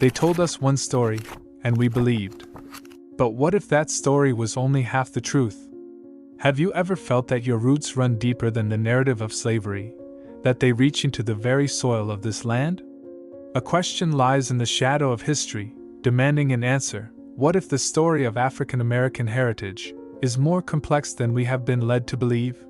They told us one story, and we believed. But what if that story was only half the truth? Have you ever felt that your roots run deeper than the narrative of slavery, that they reach into the very soil of this land? A question lies in the shadow of history, demanding an answer. What if the story of African American heritage is more complex than we have been led to believe?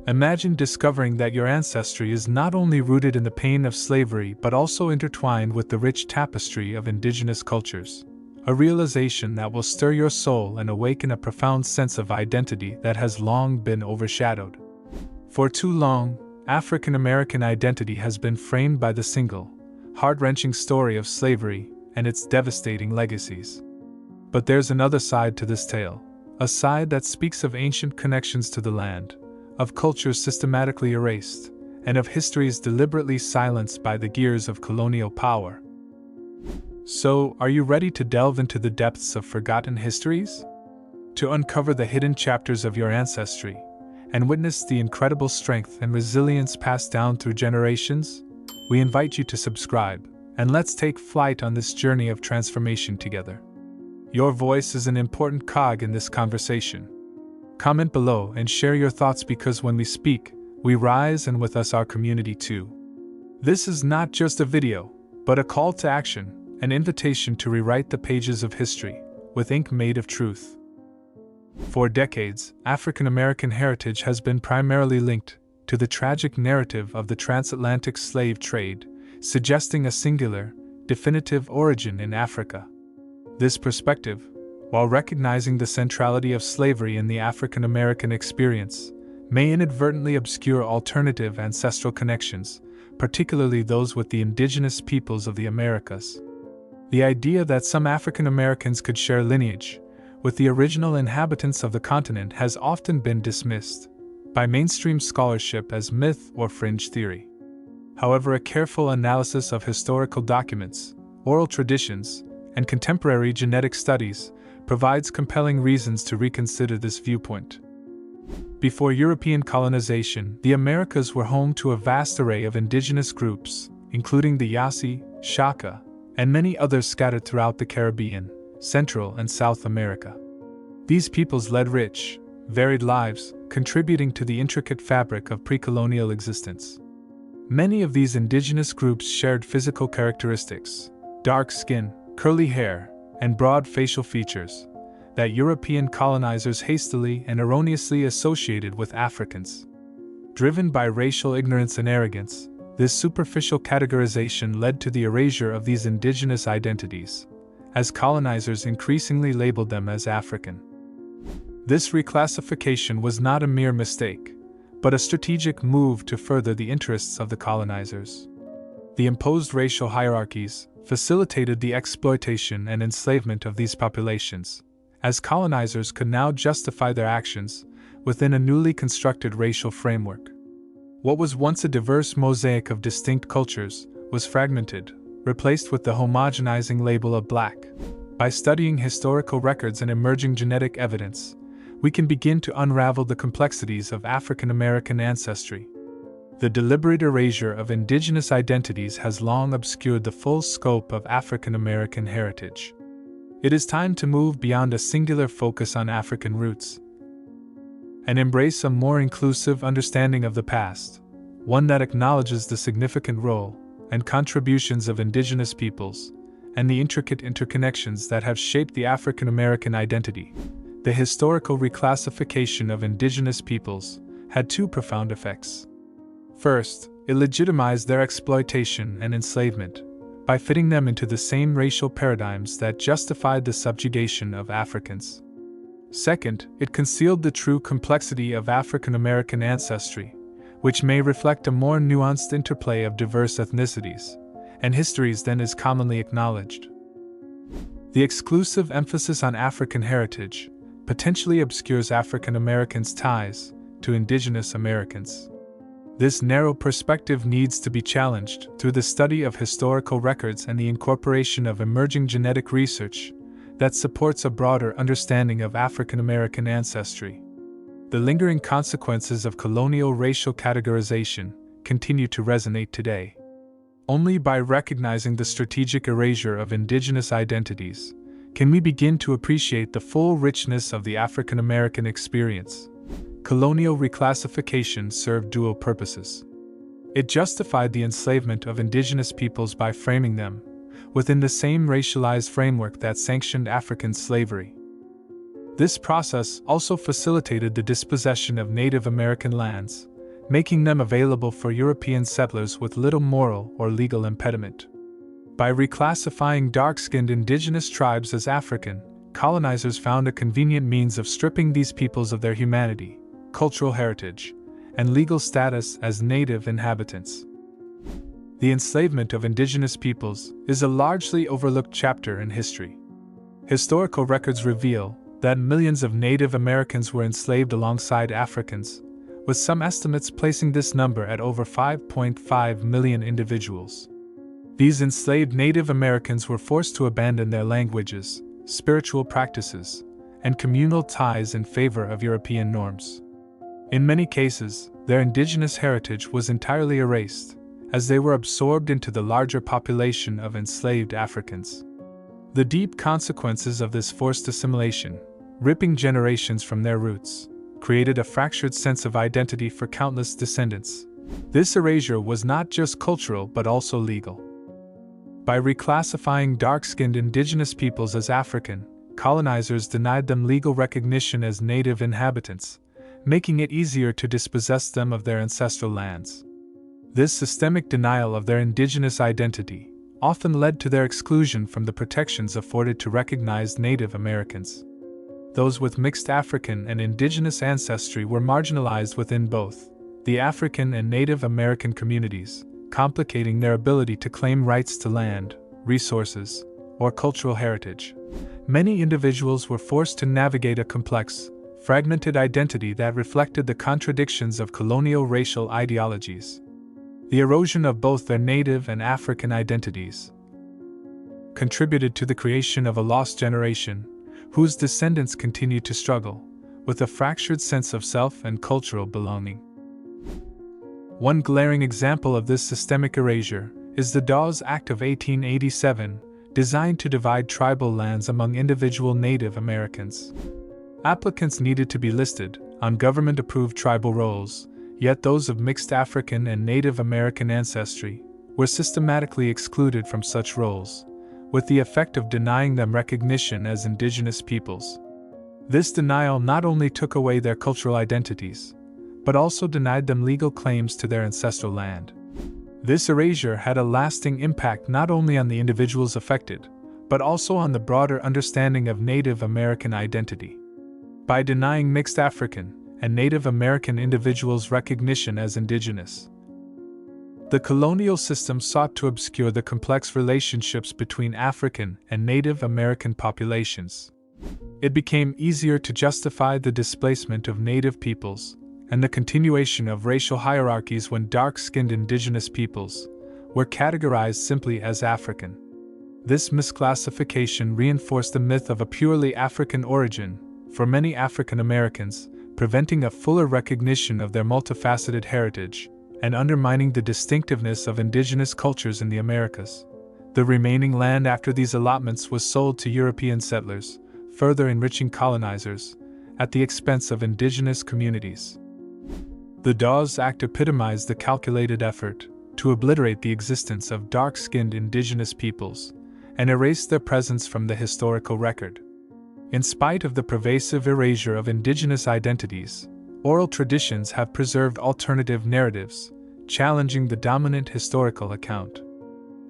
Imagine discovering that your ancestry is not only rooted in the pain of slavery but also intertwined with the rich tapestry of indigenous cultures. A realization that will stir your soul and awaken a profound sense of identity that has long been overshadowed. For too long, African American identity has been framed by the single, heart-wrenching story of slavery and its devastating legacies. But there's another side to this tale, a side that speaks of ancient connections to the land, of cultures systematically erased, and of histories deliberately silenced by the gears of colonial power. So, are you ready to delve into the depths of forgotten histories? To uncover the hidden chapters of your ancestry, and witness the incredible strength and resilience passed down through generations? We invite you to subscribe, and let's take flight on this journey of transformation together. Your voice is an important cog in this conversation. Comment below and share your thoughts, because when we speak, we rise, and with us our community too. This is not just a video, but a call to action, an invitation to rewrite the pages of history, with ink made of truth. For decades, African American heritage has been primarily linked to the tragic narrative of the transatlantic slave trade, suggesting a singular, definitive origin in Africa. This perspective, while recognizing the centrality of slavery in the African American experience, may inadvertently obscure alternative ancestral connections, particularly those with the indigenous peoples of the Americas. The idea that some African Americans could share lineage with the original inhabitants of the continent has often been dismissed by mainstream scholarship as myth or fringe theory. However, a careful analysis of historical documents, oral traditions, and contemporary genetic studies provides compelling reasons to reconsider this viewpoint. Before European colonization, the Americas were home to a vast array of indigenous groups, including the Yasi, Shaka, and many others scattered throughout the Caribbean, Central and South America. These peoples led rich, varied lives, contributing to the intricate fabric of pre-colonial existence. Many of these indigenous groups shared physical characteristics, dark skin, curly hair, and broad facial features, that European colonizers hastily and erroneously associated with Africans. Driven by racial ignorance and arrogance, this superficial categorization led to the erasure of these indigenous identities, as colonizers increasingly labeled them as African. This reclassification was not a mere mistake, but a strategic move to further the interests of the colonizers. The imposed racial hierarchies facilitated the exploitation and enslavement of these populations, as colonizers could now justify their actions within a newly constructed racial framework. What was once a diverse mosaic of distinct cultures was fragmented, replaced with the homogenizing label of Black. By studying historical records and emerging genetic evidence, we can begin to unravel the complexities of African American ancestry. The deliberate erasure of indigenous identities has long obscured the full scope of African American heritage. It is time to move beyond a singular focus on African roots and embrace a more inclusive understanding of the past, one that acknowledges the significant role and contributions of indigenous peoples and the intricate interconnections that have shaped the African American identity. The historical reclassification of indigenous peoples had two profound effects. First, it legitimized their exploitation and enslavement by fitting them into the same racial paradigms that justified the subjugation of Africans. Second, it concealed the true complexity of African American ancestry, which may reflect a more nuanced interplay of diverse ethnicities and histories than is commonly acknowledged. The exclusive emphasis on African heritage potentially obscures African Americans' ties to indigenous Americans. This narrow perspective needs to be challenged through the study of historical records and the incorporation of emerging genetic research that supports a broader understanding of African American ancestry. The lingering consequences of colonial racial categorization continue to resonate today. Only by recognizing the strategic erasure of indigenous identities can we begin to appreciate the full richness of the African American experience. Colonial reclassification served dual purposes. It justified the enslavement of indigenous peoples by framing them within the same racialized framework that sanctioned African slavery. This process also facilitated the dispossession of Native American lands, making them available for European settlers with little moral or legal impediment. By reclassifying dark-skinned indigenous tribes as African, colonizers found a convenient means of stripping these peoples of their humanity, cultural heritage, and legal status as native inhabitants. The enslavement of indigenous peoples is a largely overlooked chapter in history. Historical records reveal that millions of Native Americans were enslaved alongside Africans, with some estimates placing this number at over 5.5 million individuals. These enslaved Native Americans were forced to abandon their languages, spiritual practices, and communal ties in favor of European norms. In many cases, their indigenous heritage was entirely erased, as they were absorbed into the larger population of enslaved Africans. The deep consequences of this forced assimilation, ripping generations from their roots, created a fractured sense of identity for countless descendants. This erasure was not just cultural but also legal. By reclassifying dark-skinned indigenous peoples as African, colonizers denied them legal recognition as native inhabitants, making it easier to dispossess them of their ancestral lands. This systemic denial of their indigenous identity often led to their exclusion from the protections afforded to recognized Native Americans. Those with mixed African and indigenous ancestry were marginalized within both the African and Native American communities, complicating their ability to claim rights to land, resources, or cultural heritage. Many individuals were forced to navigate a complex, fragmented identity that reflected the contradictions of colonial racial ideologies. The erosion of both their Native and African identities contributed to the creation of a lost generation, whose descendants continue to struggle with a fractured sense of self and cultural belonging. One glaring example of this systemic erasure is the Dawes Act of 1887, designed to divide tribal lands among individual Native Americans. Applicants needed to be listed on government-approved tribal rolls, yet those of mixed African and Native American ancestry were systematically excluded from such rolls, with the effect of denying them recognition as indigenous peoples. This denial not only took away their cultural identities, but also denied them legal claims to their ancestral land. This erasure had a lasting impact not only on the individuals affected, but also on the broader understanding of Native American identity. By denying mixed African and Native American individuals recognition as indigenous, the colonial system sought to obscure the complex relationships between African and Native American populations. It became easier to justify the displacement of Native peoples and the continuation of racial hierarchies when dark-skinned indigenous peoples were categorized simply as African. This misclassification reinforced the myth of a purely African origin for many African Americans, preventing a fuller recognition of their multifaceted heritage and undermining the distinctiveness of indigenous cultures in the Americas. The remaining land after these allotments was sold to European settlers, further enriching colonizers at the expense of indigenous communities. The Dawes Act epitomized the calculated effort to obliterate the existence of dark-skinned indigenous peoples and erase their presence from the historical record. In spite of the pervasive erasure of indigenous identities, oral traditions have preserved alternative narratives, challenging the dominant historical account.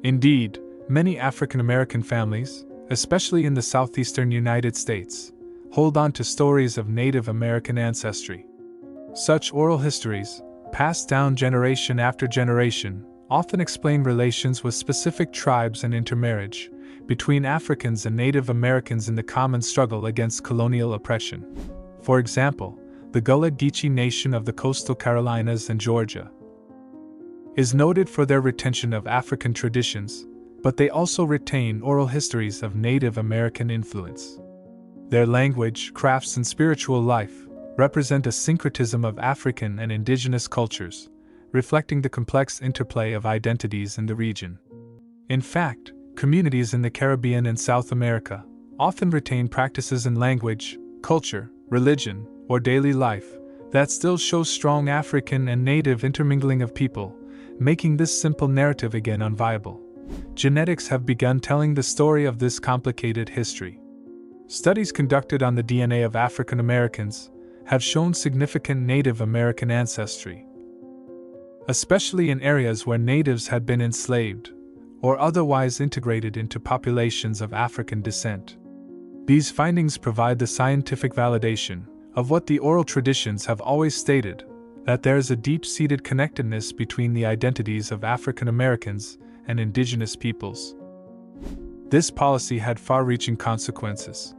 Indeed, many African American families, especially in the southeastern United States, hold on to stories of Native American ancestry. Such oral histories, passed down generation after generation, often explain relations with specific tribes and intermarriage between Africans and Native Americans in the common struggle against colonial oppression. For example, the Gullah Geechee Nation of the coastal Carolinas and Georgia is noted for their retention of African traditions, but they also retain oral histories of Native American influence. Their language, crafts, and spiritual life represent a syncretism of African and indigenous cultures, reflecting the complex interplay of identities in the region. In fact, communities in the Caribbean and South America often retain practices in language, culture, religion, or daily life that still show strong African and native intermingling of people, making this simple narrative again unviable. Genetics have begun telling the story of this complicated history. Studies conducted on the DNA of African Americans have shown significant Native American ancestry, especially in areas where natives had been enslaved or otherwise integrated into populations of African descent. These findings provide the scientific validation of what the oral traditions have always stated, that there is a deep-seated connectedness between the identities of African Americans and Indigenous peoples. This policy had far-reaching consequences.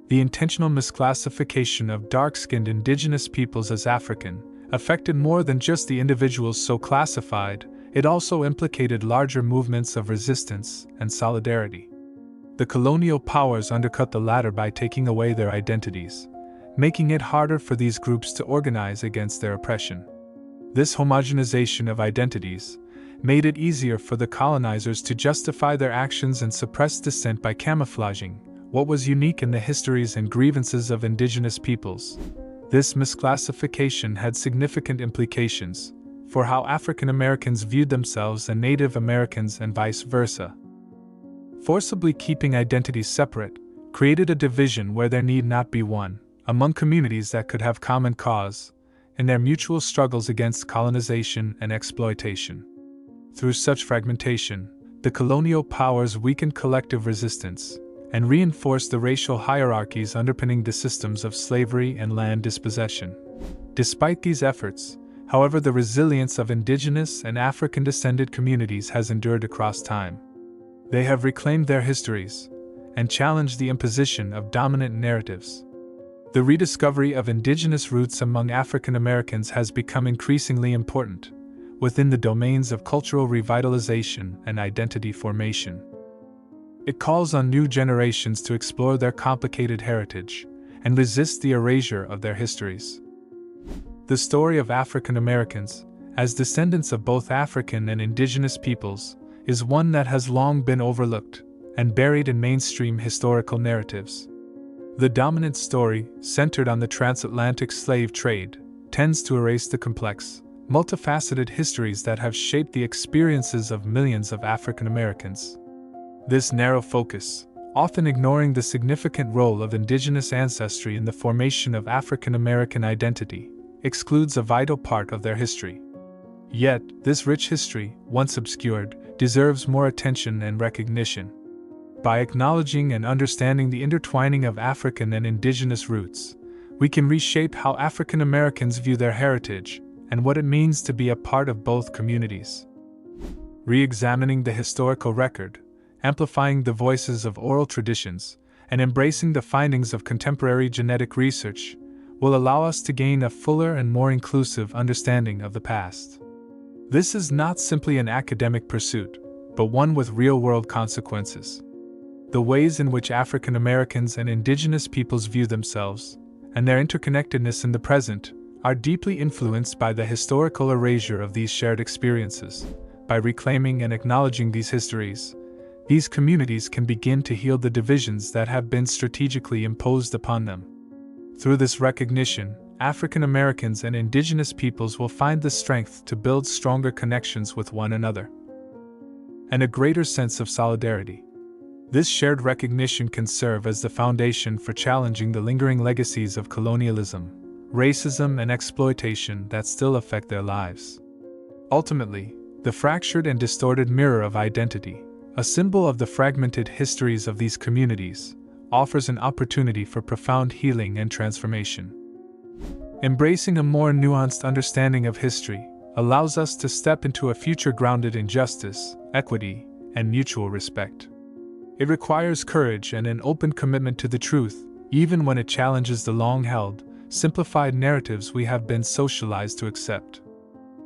The intentional misclassification of dark-skinned Indigenous peoples as African affected more than just the individuals so classified, it also implicated larger movements of resistance and solidarity. The colonial powers undercut the latter by taking away their identities, making it harder for these groups to organize against their oppression. This homogenization of identities made it easier for the colonizers to justify their actions and suppress dissent by camouflaging what was unique in the histories and grievances of Indigenous peoples. This misclassification had significant implications for how African Americans viewed themselves and Native Americans and vice versa. Forcibly keeping identities separate created a division where there need not be one among communities that could have common cause in their mutual struggles against colonization and exploitation. Through such fragmentation, the colonial powers weakened collective resistance and reinforced the racial hierarchies underpinning the systems of slavery and land dispossession. Despite these efforts, however, the resilience of Indigenous and African-descended communities has endured across time. They have reclaimed their histories and challenged the imposition of dominant narratives. The rediscovery of Indigenous roots among African Americans has become increasingly important within the domains of cultural revitalization and identity formation. It calls on new generations to explore their complicated heritage and resist the erasure of their histories. The story of African Americans, as descendants of both African and Indigenous peoples, is one that has long been overlooked and buried in mainstream historical narratives. The dominant story, centered on the transatlantic slave trade, tends to erase the complex, multifaceted histories that have shaped the experiences of millions of African Americans. This narrow focus, often ignoring the significant role of Indigenous ancestry in the formation of African American identity, excludes a vital part of their history. Yet, this rich history, once obscured, deserves more attention and recognition. By acknowledging and understanding the intertwining of African and Indigenous roots, we can reshape how African Americans view their heritage and what it means to be a part of both communities. Re-examining the historical record, amplifying the voices of oral traditions, and embracing the findings of contemporary genetic research will allow us to gain a fuller and more inclusive understanding of the past. This is not simply an academic pursuit, but one with real-world consequences. The ways in which African Americans and Indigenous peoples view themselves, and their interconnectedness in the present, are deeply influenced by the historical erasure of these shared experiences. By reclaiming and acknowledging these histories, these communities can begin to heal the divisions that have been strategically imposed upon them. Through this recognition, African Americans and Indigenous peoples will find the strength to build stronger connections with one another and a greater sense of solidarity. This shared recognition can serve as the foundation for challenging the lingering legacies of colonialism, racism, and exploitation that still affect their lives. Ultimately, the fractured and distorted mirror of identity, a symbol of the fragmented histories of these communities, offers an opportunity for profound healing and transformation. Embracing a more nuanced understanding of history allows us to step into a future grounded in justice, equity, and mutual respect. It requires courage and an open commitment to the truth, even when it challenges the long-held, simplified narratives we have been socialized to accept.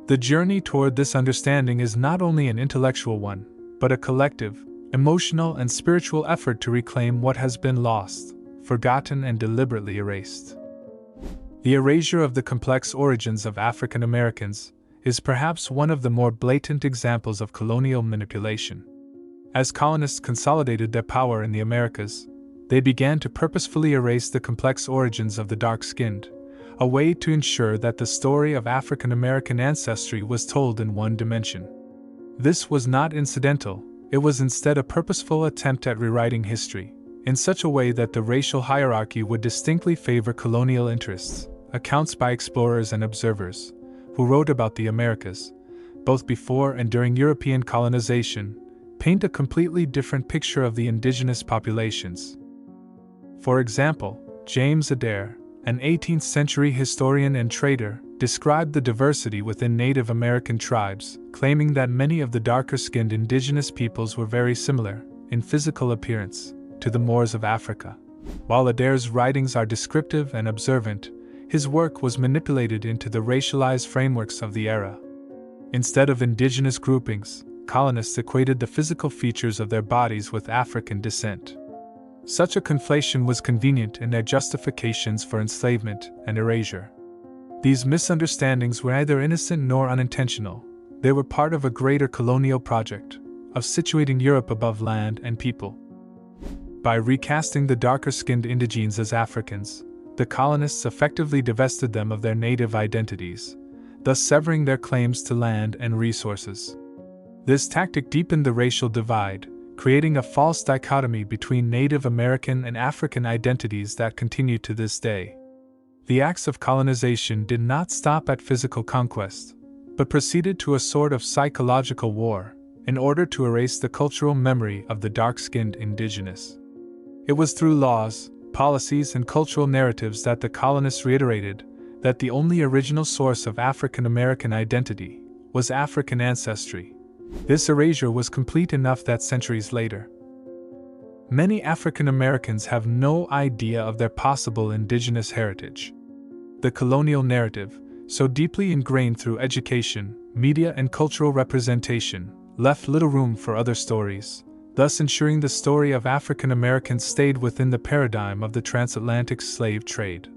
The journey toward this understanding is not only an intellectual one, but a collective, emotional, and spiritual effort to reclaim what has been lost, forgotten, and deliberately erased. The erasure of the complex origins of African Americans is perhaps one of the more blatant examples of colonial manipulation. As colonists consolidated their power in the Americas, they began to purposefully erase the complex origins of the dark-skinned, a way to ensure that the story of African American ancestry was told in one dimension. This was not incidental, it was instead a purposeful attempt at rewriting history, in such a way that the racial hierarchy would distinctly favor colonial interests. Accounts by explorers and observers, who wrote about the Americas, both before and during European colonization, paint a completely different picture of the indigenous populations. For example, James Adair, an 18th century historian and trader, described the diversity within Native American tribes, claiming that many of the darker-skinned indigenous peoples were very similar, in physical appearance, to the Moors of Africa. While Adair's writings are descriptive and observant, his work was manipulated into the racialized frameworks of the era. Instead of indigenous groupings, colonists equated the physical features of their bodies with African descent. Such a conflation was convenient in their justifications for enslavement and erasure. These misunderstandings were neither innocent nor unintentional. They were part of a greater colonial project of situating Europe above land and people. By recasting the darker-skinned indigenes as Africans, the colonists effectively divested them of their native identities, thus severing their claims to land and resources. This tactic deepened the racial divide, creating a false dichotomy between Native American and African identities that continue to this day. The acts of colonization did not stop at physical conquest, but proceeded to a sort of psychological war, in order to erase the cultural memory of the dark-skinned indigenous. It was through laws, policies, and cultural narratives that the colonists reiterated that the only original source of African American identity was African ancestry. This erasure was complete enough that centuries later, many African Americans have no idea of their possible indigenous heritage. The colonial narrative, so deeply ingrained through education, media, and cultural representation, left little room for other stories, thus ensuring the story of African Americans stayed within the paradigm of the transatlantic slave trade.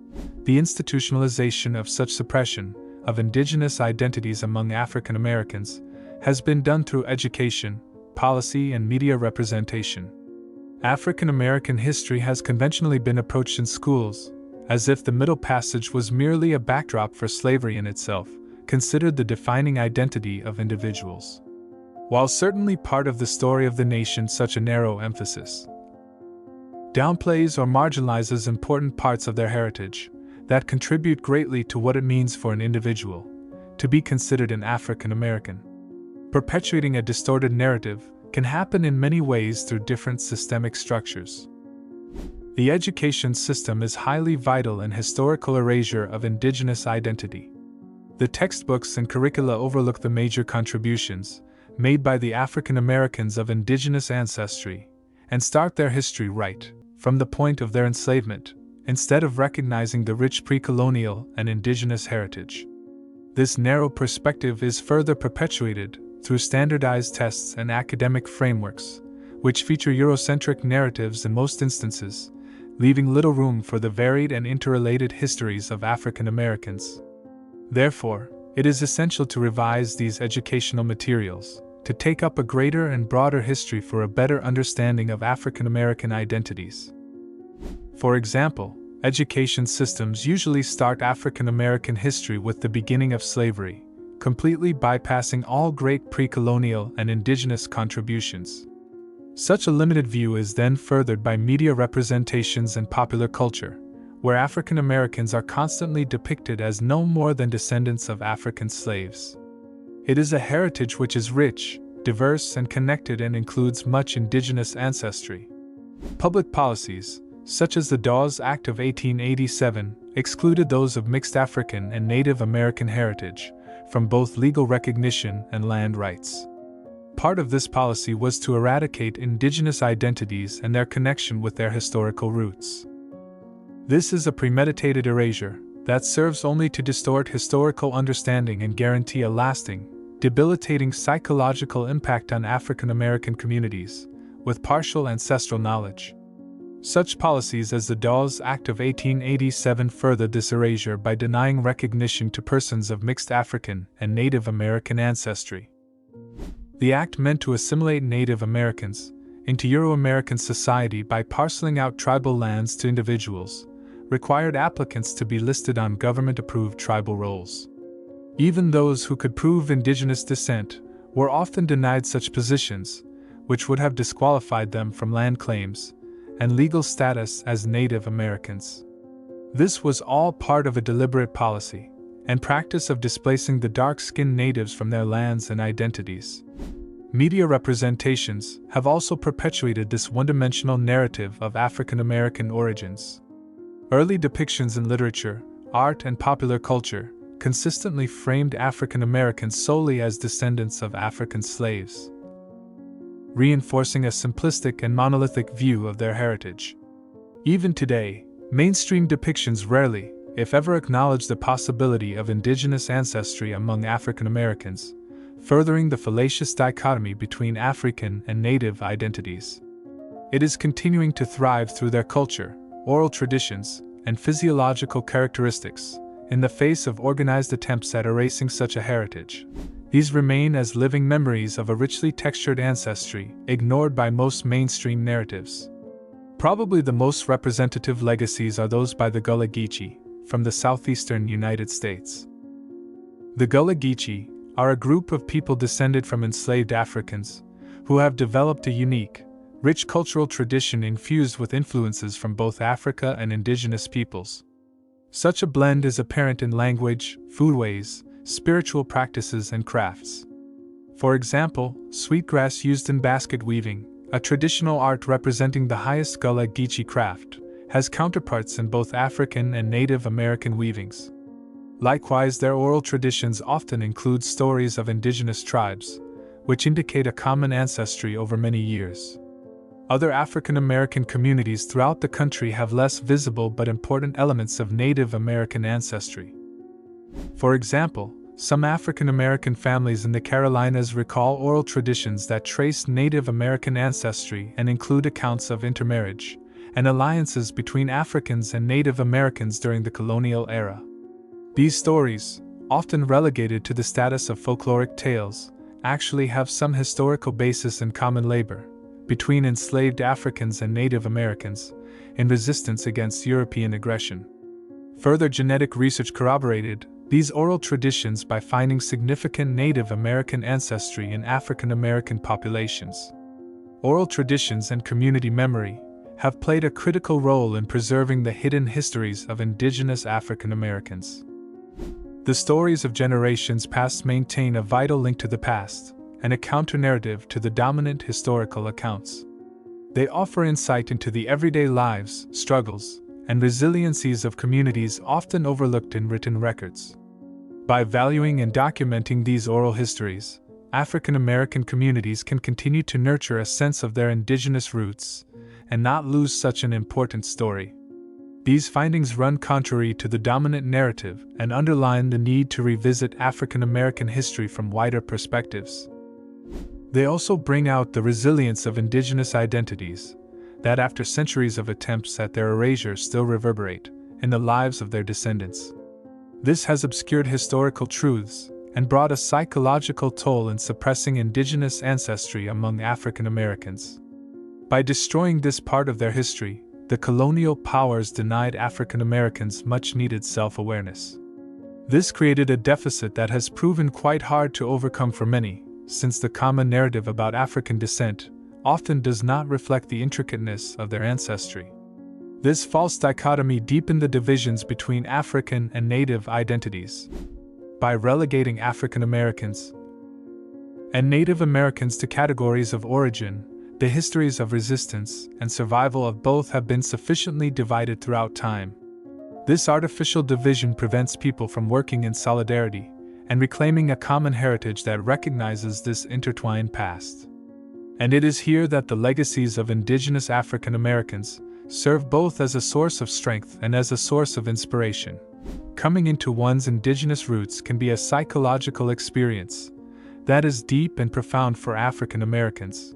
The institutionalization of such suppression of indigenous identities among African Americans has been done through education, policy, and media representation. African American history has conventionally been approached in schools, as if the Middle Passage was merely a backdrop for slavery in itself, considered the defining identity of individuals. While certainly part of the story of the nation, such a narrow emphasis downplays or marginalizes important parts of their heritage that contribute greatly to what it means for an individual to be considered an African American. Perpetuating a distorted narrative can happen in many ways through different systemic structures. The education system is highly vital in historical erasure of indigenous identity. The textbooks and curricula overlook the major contributions made by the African Americans of indigenous ancestry and start their history right from the point of their enslavement, instead of recognizing the rich pre-colonial and indigenous heritage. This narrow perspective is further perpetuated through standardized tests and academic frameworks, which feature Eurocentric narratives in most instances, leaving little room for the varied and interrelated histories of African Americans. Therefore, it is essential to revise these educational materials, to take up a greater and broader history for a better understanding of African American identities. For example, education systems usually start African American history with the beginning of slavery, completely bypassing all great pre-colonial and indigenous contributions. Such a limited view is then furthered by media representations and popular culture, where African Americans are constantly depicted as no more than descendants of African slaves. It is a heritage which is rich, diverse, and connected, and includes much indigenous ancestry. Public policies, such as the Dawes Act of 1887, excluded those of mixed African and Native American heritage from both legal recognition and land rights. Part of this policy was to eradicate indigenous identities and their connection with their historical roots. This is a premeditated erasure that serves only to distort historical understanding and guarantee a lasting, debilitating psychological impact on African American communities with partial ancestral knowledge. Such policies as the Dawes Act of 1887 furthered this erasure by denying recognition to persons of mixed African and Native American ancestry. The act meant to assimilate Native Americans into Euro-American society by parceling out tribal lands to individuals, required applicants to be listed on government-approved tribal rolls. Even those who could prove indigenous descent were often denied such positions, which would have disqualified them from land claims and legal status as Native Americans. This was all part of a deliberate policy and practice of displacing the dark-skinned natives from their lands and identities. Media representations have also perpetuated this one-dimensional narrative of African American origins. Early depictions in literature, art, and popular culture consistently framed African Americans solely as descendants of African slaves, reinforcing a simplistic and monolithic view of their heritage. Even today, mainstream depictions rarely, if ever, acknowledge the possibility of indigenous ancestry among African Americans, furthering the fallacious dichotomy between African and Native identities. It is continuing to thrive through their culture, oral traditions, and physiological characteristics, in the face of organized attempts at erasing such a heritage. These remain as living memories of a richly textured ancestry, ignored by most mainstream narratives. Probably the most representative legacies are those by the Gullah Geechee, from the southeastern United States. The Gullah Geechee are a group of people descended from enslaved Africans, who have developed a unique, rich cultural tradition infused with influences from both Africa and indigenous peoples. Such a blend is apparent in language, foodways, spiritual practices, and crafts. For example, sweetgrass used in basket weaving, a traditional art representing the highest Gullah Geechee craft, has counterparts in both African and Native American weavings. Likewise, their oral traditions often include stories of indigenous tribes, which indicate a common ancestry over many years. Other African American communities throughout the country have less visible but important elements of Native American ancestry. For example, some African American families in the Carolinas recall oral traditions that trace Native American ancestry and include accounts of intermarriage and alliances between Africans and Native Americans during the colonial era. These stories, often relegated to the status of folkloric tales, actually have some historical basis in common labor between enslaved Africans and Native Americans in resistance against European aggression. Further genetic research corroborated these oral traditions by finding significant Native American ancestry in African American populations. Oral traditions and community memory have played a critical role in preserving the hidden histories of indigenous African Americans. The stories of generations past maintain a vital link to the past and a counter-narrative to the dominant historical accounts. They offer insight into the everyday lives, struggles, and resiliencies of communities often overlooked in written records. By valuing and documenting these oral histories, African American communities can continue to nurture a sense of their indigenous roots and not lose such an important story. These findings run contrary to the dominant narrative and underline the need to revisit African American history from wider perspectives. They also bring out the resilience of indigenous identities that, after centuries of attempts at their erasure, still reverberate in the lives of their descendants. This has obscured historical truths and brought a psychological toll in suppressing indigenous ancestry among African Americans. By destroying this part of their history, the colonial powers denied African Americans much-needed self-awareness. This created a deficit that has proven quite hard to overcome for many, since the common narrative about African descent often does not reflect the intricateness of their ancestry. This false dichotomy deepened the divisions between African and Native identities. By relegating African Americans and Native Americans to categories of origin, the histories of resistance and survival of both have been sufficiently divided throughout time. This artificial division prevents people from working in solidarity and reclaiming a common heritage that recognizes this intertwined past. And it is here that the legacies of indigenous African Americans serve both as a source of strength and as a source of inspiration. Coming into one's indigenous roots can be a psychological experience that is deep and profound for African Americans.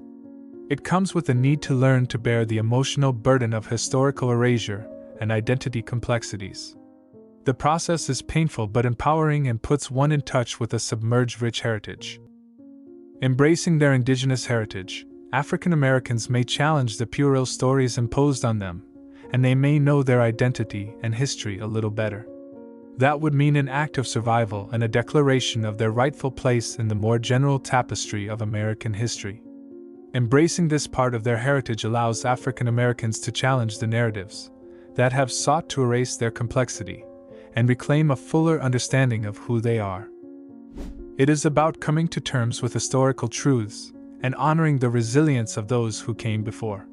It comes with the need to learn to bear the emotional burden of historical erasure and identity complexities. The process is painful but empowering and puts one in touch with a submerged rich heritage. Embracing their indigenous heritage, African Americans may challenge the puerile stories imposed on them, and they may know their identity and history a little better. That would mean an act of survival and a declaration of their rightful place in the more general tapestry of American history. Embracing this part of their heritage allows African Americans to challenge the narratives that have sought to erase their complexity and reclaim a fuller understanding of who they are. It is about coming to terms with historical truths and honoring the resilience of those who came before.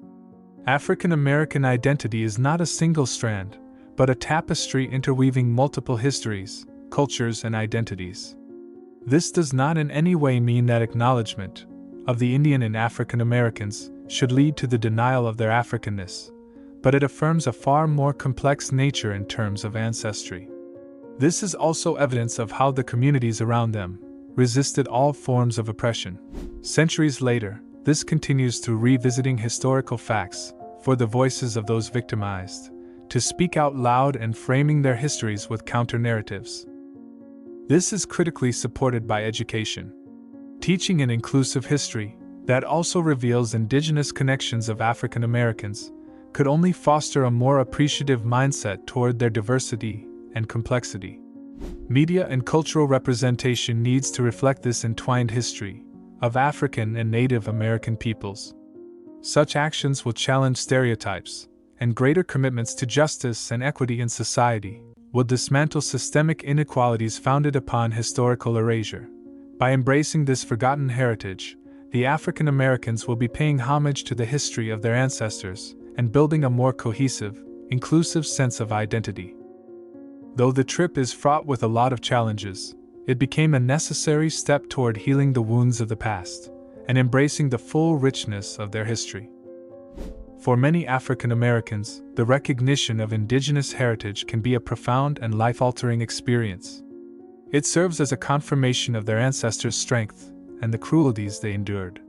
African American identity is not a single strand, but a tapestry interweaving multiple histories, cultures, and identities. This does not in any way mean that acknowledgement of the Indian in African Americans should lead to the denial of their Africanness, but it affirms a far more complex nature in terms of ancestry. This is also evidence of how the communities around them resisted all forms of oppression. Centuries later, this continues through revisiting historical facts for the voices of those victimized to speak out loud and framing their histories with counter-narratives. This is critically supported by education. Teaching an inclusive history that also reveals indigenous connections of African Americans could only foster a more appreciative mindset toward their diversity and complexity. Media and cultural representation needs to reflect this entwined history of African and Native American peoples. Such actions will challenge stereotypes, and greater commitments to justice and equity in society will dismantle systemic inequalities founded upon historical erasure. By embracing this forgotten heritage, the African Americans will be paying homage to the history of their ancestors and building a more cohesive, inclusive sense of identity. Though the trip is fraught with a lot of challenges, it became a necessary step toward healing the wounds of the past and embracing the full richness of their history. For many African Americans, the recognition of indigenous heritage can be a profound and life-altering experience. It serves as a confirmation of their ancestors' strength and the cruelties they endured.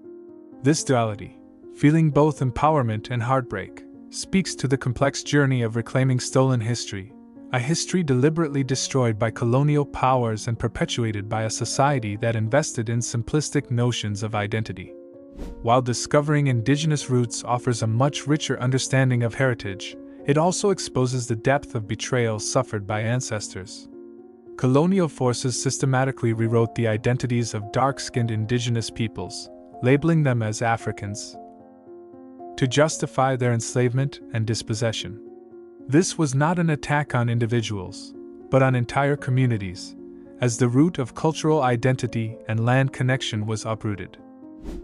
This duality, feeling both empowerment and heartbreak, speaks to the complex journey of reclaiming stolen history, a history deliberately destroyed by colonial powers and perpetuated by a society that invested in simplistic notions of identity. While discovering indigenous roots offers a much richer understanding of heritage, it also exposes the depth of betrayal suffered by ancestors. Colonial forces systematically rewrote the identities of dark-skinned indigenous peoples, labeling them as Africans, to justify their enslavement and dispossession. This was not an attack on individuals, but on entire communities, as the root of cultural identity and land connection was uprooted.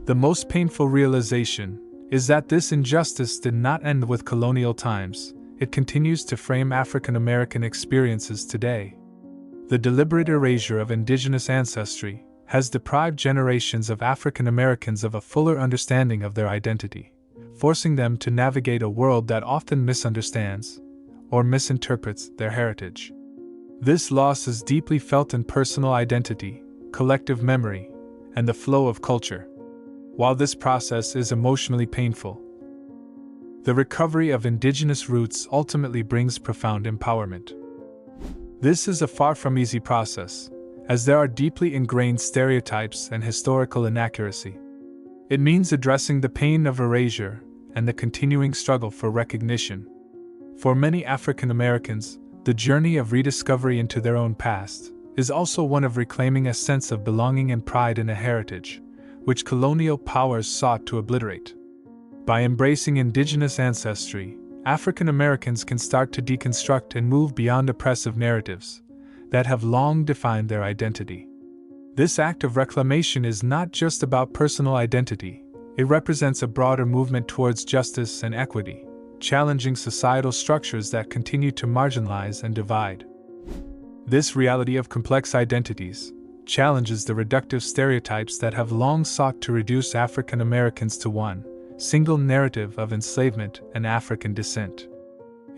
The most painful realization is that this injustice did not end with colonial times, it continues to frame African American experiences today. The deliberate erasure of indigenous ancestry has deprived generations of African Americans of a fuller understanding of their identity, forcing them to navigate a world that often misunderstands or misinterprets their heritage. This loss is deeply felt in personal identity, collective memory, and the flow of culture. While this process is emotionally painful, the recovery of indigenous roots ultimately brings profound empowerment. This is a far from easy process, as there are deeply ingrained stereotypes and historical inaccuracy. It means addressing the pain of erasure and the continuing struggle for recognition. For many African Americans, the journey of rediscovery into their own past is also one of reclaiming a sense of belonging and pride in a heritage which colonial powers sought to obliterate. By embracing indigenous ancestry, African Americans can start to deconstruct and move beyond oppressive narratives that have long defined their identity. This act of reclamation is not just about personal identity, it represents a broader movement towards justice and equity, challenging societal structures that continue to marginalize and divide. This reality of complex identities challenges the reductive stereotypes that have long sought to reduce African Americans to one single narrative of enslavement and African descent.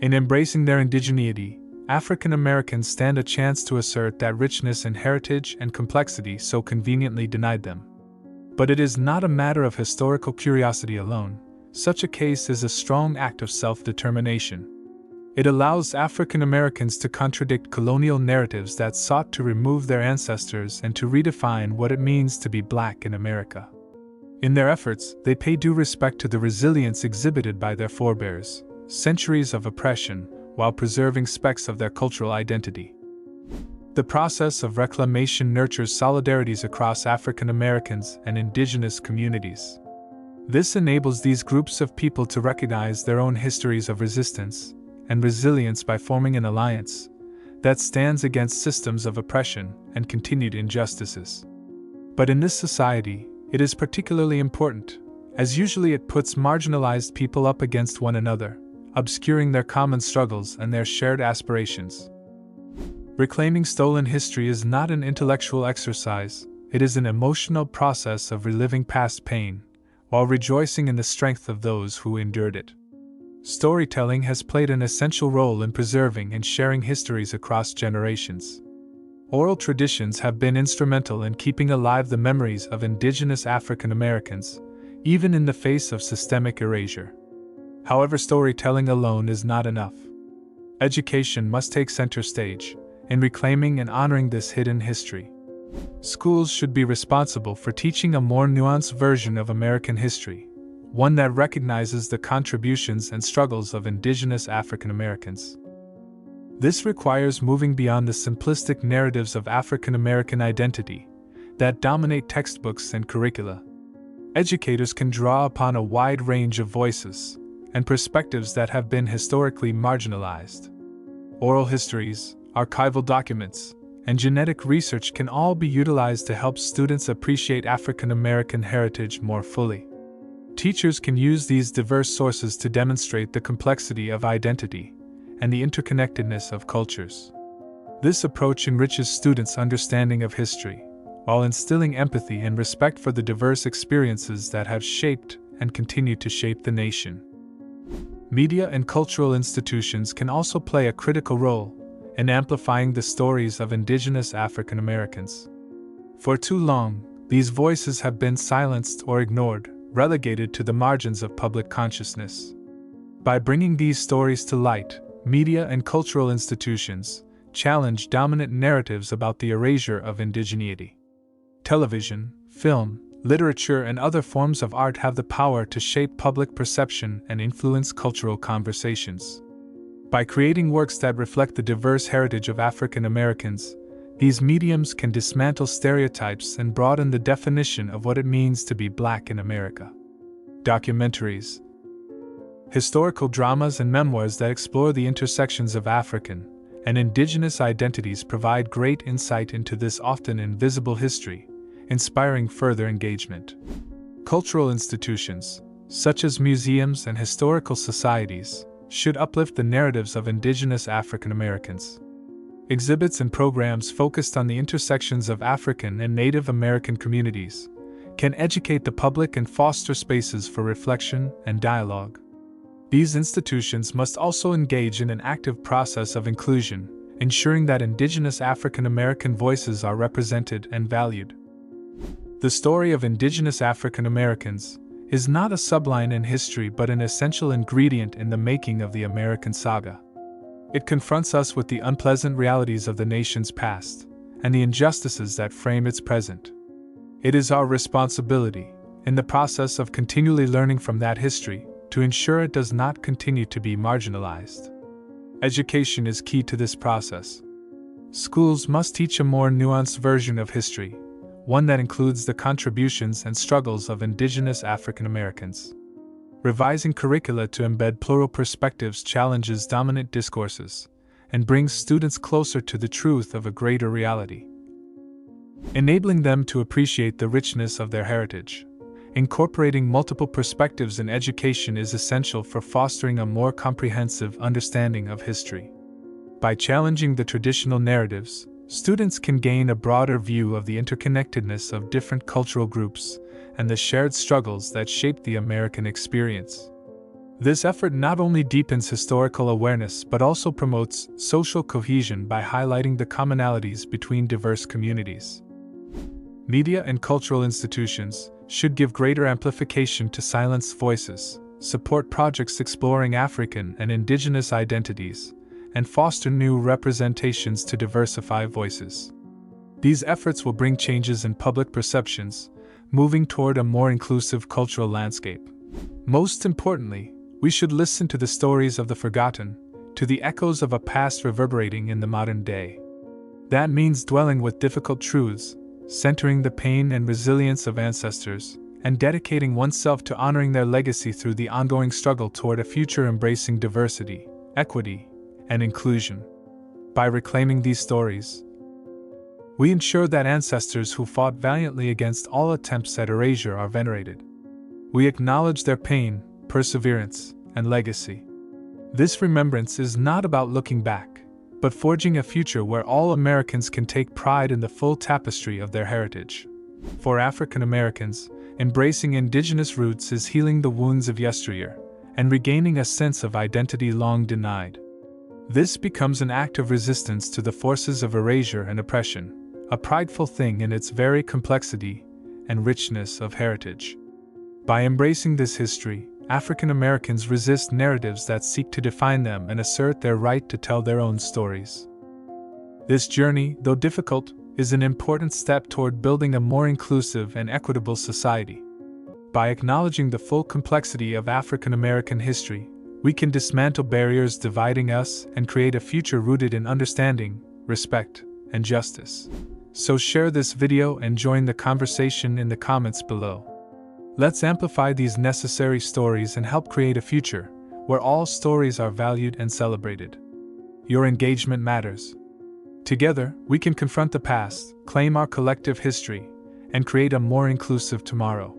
In embracing their indigeneity, African Americans stand a chance to assert that richness in heritage and complexity so conveniently denied them. But it is not a matter of historical curiosity alone. Such a case is a strong act of self-determination. It allows African Americans to contradict colonial narratives that sought to remove their ancestors and to redefine what it means to be Black in America. In their efforts, they pay due respect to the resilience exhibited by their forebears, centuries of oppression, while preserving specks of their cultural identity. The process of reclamation nurtures solidarities across African Americans and Indigenous communities. This enables these groups of people to recognize their own histories of resistance and resilience by forming an alliance that stands against systems of oppression and continued injustices. But in this society, it is particularly important, as usually it puts marginalized people up against one another, obscuring their common struggles and their shared aspirations. Reclaiming stolen history is not an intellectual exercise, it is an emotional process of reliving past pain, while rejoicing in the strength of those who endured it. Storytelling has played an essential role in preserving and sharing histories across generations. Oral traditions have been instrumental in keeping alive the memories of Indigenous African Americans, even in the face of systemic erasure. However, storytelling alone is not enough. Education must take center stage in reclaiming and honoring this hidden history. Schools should be responsible for teaching a more nuanced version of American history, one that recognizes the contributions and struggles of Indigenous African Americans. This requires moving beyond the simplistic narratives of African American identity that dominate textbooks and curricula. Educators can draw upon a wide range of voices and perspectives that have been historically marginalized. Oral histories, archival documents, and genetic research can all be utilized to help students appreciate African American heritage more fully. Teachers can use these diverse sources to demonstrate the complexity of identity and the interconnectedness of cultures. This approach enriches students' understanding of history, while instilling empathy and respect for the diverse experiences that have shaped and continue to shape the nation. Media and cultural institutions can also play a critical role in amplifying the stories of Indigenous African Americans. For too long, these voices have been silenced or ignored, relegated to the margins of public consciousness. By bringing these stories to light, media and cultural institutions challenge dominant narratives about the erasure of indigeneity. Television, film, literature, and other forms of art have the power to shape public perception and influence cultural conversations. By creating works that reflect the diverse heritage of African Americans, these mediums can dismantle stereotypes and broaden the definition of what it means to be Black in America. Documentaries, historical dramas, and memoirs that explore the intersections of African and Indigenous identities provide great insight into this often invisible history, inspiring further engagement. Cultural institutions, such as museums and historical societies, should uplift the narratives of Indigenous African Americans. Exhibits and programs focused on the intersections of African and Native American communities can educate the public and foster spaces for reflection and dialogue. These institutions must also engage in an active process of inclusion, ensuring that Indigenous African American voices are represented and valued. The story of Indigenous African Americans is not a subline in history but an essential ingredient in the making of the American saga. It confronts us with the unpleasant realities of the nation's past and the injustices that frame its present. It is our responsibility, in the process of continually learning from that history, to ensure it does not continue to be marginalized. Education is key to this process. Schools must teach a more nuanced version of history, one that includes the contributions and struggles of Indigenous African Americans. Revising curricula to embed plural perspectives challenges dominant discourses and brings students closer to the truth of a greater reality. Enabling them to appreciate the richness of their heritage. Incorporating multiple perspectives in education is essential for fostering a more comprehensive understanding of history. By challenging the traditional narratives, students can gain a broader view of the interconnectedness of different cultural groups and the shared struggles that shape the American experience. This effort not only deepens historical awareness but also promotes social cohesion by highlighting the commonalities between diverse communities. Media and cultural institutions should give greater amplification to silenced voices, support projects exploring African and Indigenous identities, and foster new representations to diversify voices. These efforts will bring changes in public perceptions, moving toward a more inclusive cultural landscape. Most importantly, we should listen to the stories of the forgotten, to the echoes of a past reverberating in the modern day. That means dwelling with difficult truths, centering the pain and resilience of ancestors, and dedicating oneself to honoring their legacy through the ongoing struggle toward a future embracing diversity, equity, and inclusion. By reclaiming these stories, we ensure that ancestors who fought valiantly against all attempts at erasure are venerated. We acknowledge their pain, perseverance, and legacy. This remembrance is not about looking back, but forging a future where all Americans can take pride in the full tapestry of their heritage. For African Americans, embracing Indigenous roots is healing the wounds of yesteryear and regaining a sense of identity long denied. This becomes an act of resistance to the forces of erasure and oppression, a prideful thing in its very complexity and richness of heritage. By embracing this history, African Americans resist narratives that seek to define them and assert their right to tell their own stories. This journey, though difficult, is an important step toward building a more inclusive and equitable society. By acknowledging the full complexity of African American history, we can dismantle barriers dividing us and create a future rooted in understanding, respect, and justice. So share this video and join the conversation in the comments below. Let's amplify these necessary stories and help create a future where all stories are valued and celebrated. Your engagement matters. Together, we can confront the past, claim our collective history, and create a more inclusive tomorrow.